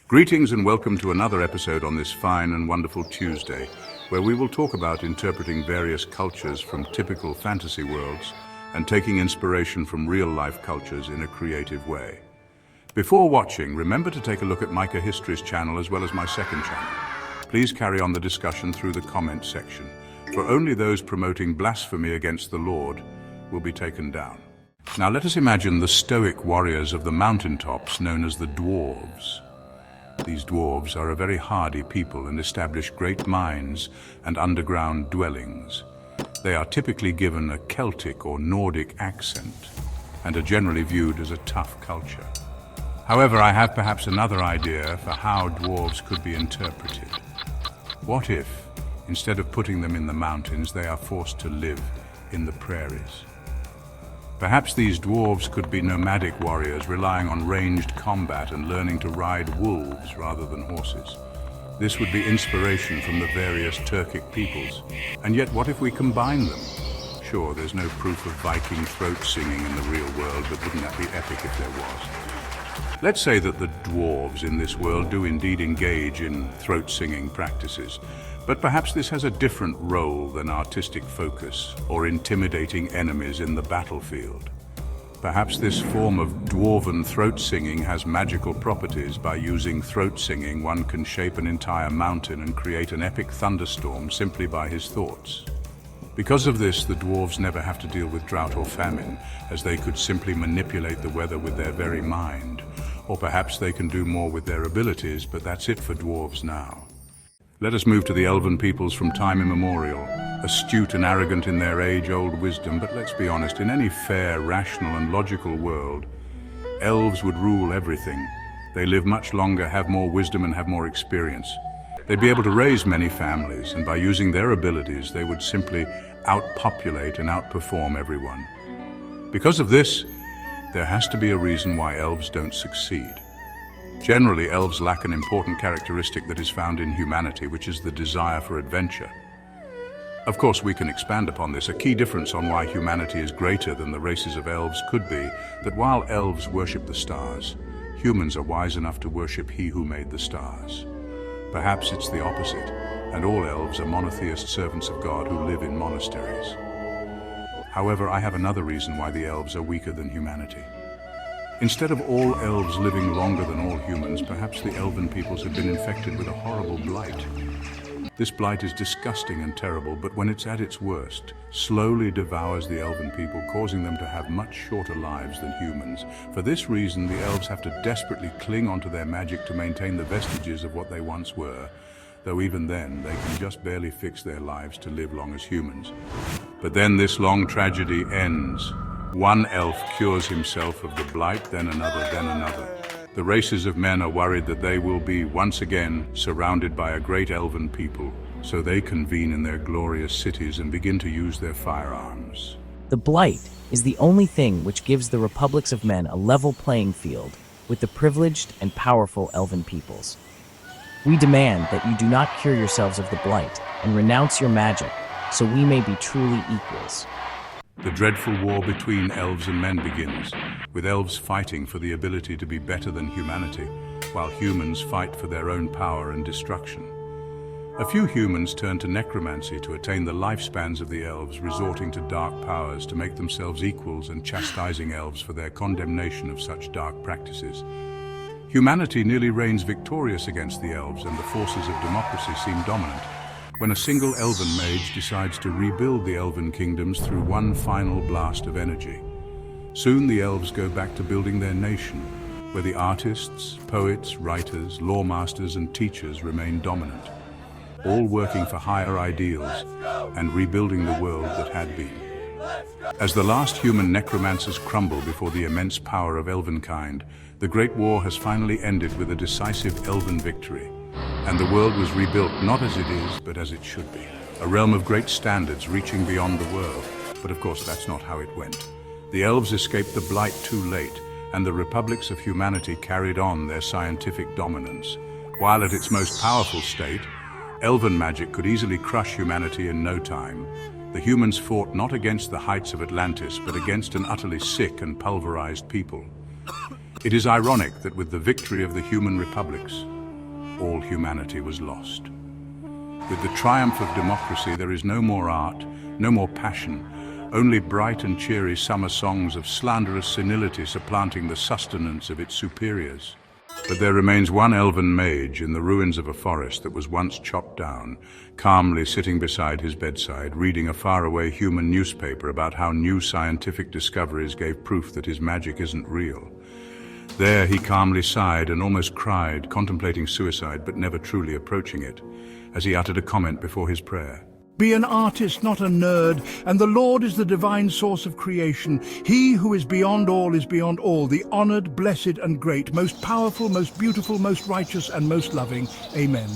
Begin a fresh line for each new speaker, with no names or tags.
Greetings and welcome to another episode on this fine and wonderful Tuesday, where we will talk about interpreting various cultures from typical fantasy worlds and taking inspiration from real-life cultures in a creative way. Before watching, remember to take a look at Micah History's channel as well as my second channel. Please carry on the discussion through the comment section, for only those promoting blasphemy against the Lord will be taken down. Now let us imagine the stoic warriors of the mountaintops known as the Dwarves. These dwarves are a very hardy people and establish great mines and underground dwellings. They are typically given a Celtic or Nordic accent and are generally viewed as a tough culture. However, I have perhaps another idea for how dwarves could be interpreted. What if, instead of putting them in the mountains, they are forced to live in the prairies? Perhaps these dwarves could be nomadic warriors relying on ranged combat and learning to ride wolves rather than horses. This would be inspiration from the various Turkic peoples. And yet, what if we combine them? Sure, there's no proof of Viking throat singing in the real world, but wouldn't that be epic if there was? Let's say that the dwarves in this world do indeed engage in throat singing practices. But perhaps this has a different role than artistic focus or intimidating enemies in the battlefield. Perhaps this form of Dwarven throat singing has magical properties. By using throat singing, one can shape an entire mountain and create an epic thunderstorm simply by his thoughts. Because of this, the dwarves never have to deal with drought or famine, as they could simply manipulate the weather with their very mind. Or perhaps they can do more with their abilities, but that's it for dwarves now. Let us move to the Elven peoples from time immemorial, astute and arrogant in their age-old wisdom, but let's be honest, in any fair, rational and logical world, elves would rule everything. They live much longer, have more wisdom and have more experience. They'd be able to raise many families, and by using their abilities, they would simply outpopulate and outperform everyone. Because of this, there has to be a reason why elves don't succeed. Generally, elves lack an important characteristic that is found in humanity, which is the desire for adventure. Of course, we can expand upon this. A key difference on why humanity is greater than the races of elves could be that while elves worship the stars, humans are wise enough to worship He who made the stars. Perhaps it's the opposite, and all elves are monotheist servants of God who live in monasteries. However, I have another reason why the elves are weaker than humanity. Instead of all elves living longer than all humans, perhaps the Elven peoples have been infected with a horrible blight. This blight is disgusting and terrible, but when it's at its worst, slowly devours the Elven people, causing them to have much shorter lives than humans. For this reason, the elves have to desperately cling onto their magic to maintain the vestiges of what they once were, though even then, they can just barely fix their lives to live long as humans. But then this long tragedy ends. One elf cures himself of the blight, then another, then another. The races of men are worried that they will be once again surrounded by a great elven people, so they convene in their glorious cities and begin to use their firearms.
The blight is the only thing which gives the republics of men a level playing field with the privileged and powerful elven peoples. We demand that you do not cure yourselves of the blight and renounce your magic, so we may be truly equals.
The dreadful war between elves and men begins, with elves fighting for the ability to be better than humanity, while humans fight for their own power and destruction. A few humans turn to necromancy to attain the lifespans of the elves, resorting to dark powers to make themselves equals and chastising elves for their condemnation of such dark practices. Humanity nearly reigns victorious against the elves, and the forces of democracy seem dominant, when a single elven mage decides to rebuild the elven kingdoms through one final blast of energy. Soon the elves go back to building their nation, where the artists, poets, writers, lawmasters and teachers remain dominant, all working for higher ideals and rebuilding the world that had been. As the last human necromancers crumble before the immense power of elvenkind, the Great War has finally ended with a decisive elven victory. And the world was rebuilt not as it is, but as it should be. A realm of great standards reaching beyond the world. But of course, that's not how it went. The elves escaped the blight too late, and the republics of humanity carried on their scientific dominance. While at its most powerful state, elven magic could easily crush humanity in no time. The humans fought not against the heights of Atlantis, but against an utterly sick and pulverized people. It is ironic that with the victory of the human republics, all humanity was lost. With the triumph of democracy, there is no more art, no more passion, only bright and cheery summer songs of slanderous senility supplanting the sustenance of its superiors. But there remains one elven mage in the ruins of a forest that was once chopped down, calmly sitting beside his bedside, reading a faraway human newspaper about how new scientific discoveries gave proof that his magic isn't real. There he calmly sighed and almost cried, contemplating suicide but never truly approaching it, as he uttered a comment before his prayer.
Be an artist, not a nerd, and the Lord is the divine source of creation. He who is beyond all, the honored, blessed, and great, most powerful, most beautiful, most righteous, and most loving. Amen.